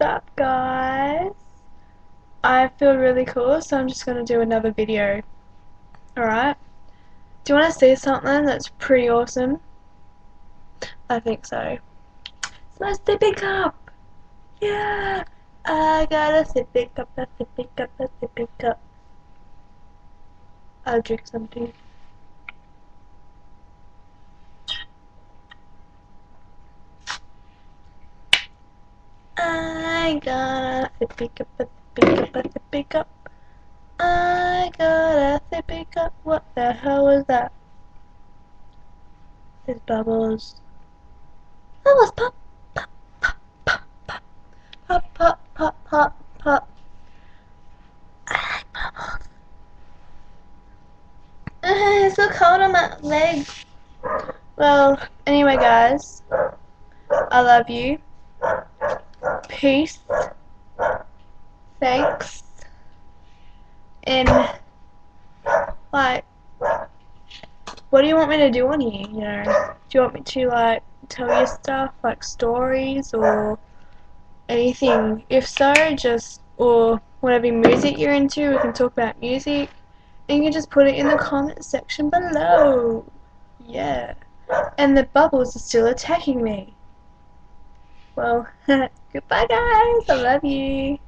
up, guys? I feel really cool, so I'm just going to do another video. Alright? Do you want to see something that's pretty awesome? I think so. It's my Sippy Cup! Yeah! I got a Sippy Cup, a Sippy Cup, a Sippy Cup. I'll drink some too. I got a Sippy Cup, a Sippy Cup, a Sippy Cup. I got a Sippy Cup. What the hell was that? There's bubbles. Bubbles pop, pop, pop, pop, pop, pop, pop, pop, pop, pop. I like bubbles. It's so cold on my legs. Well, anyway, guys, I love you. Peace. Thanks. And like, what do you want me to do on here? You know, do you want me to like tell you stuff like stories or anything? If so, just or whatever music you're into, we can talk about music. And you can just put it in the comment section below. Yeah. And the bubbles are still attacking me. Well, goodbye guys. I love you.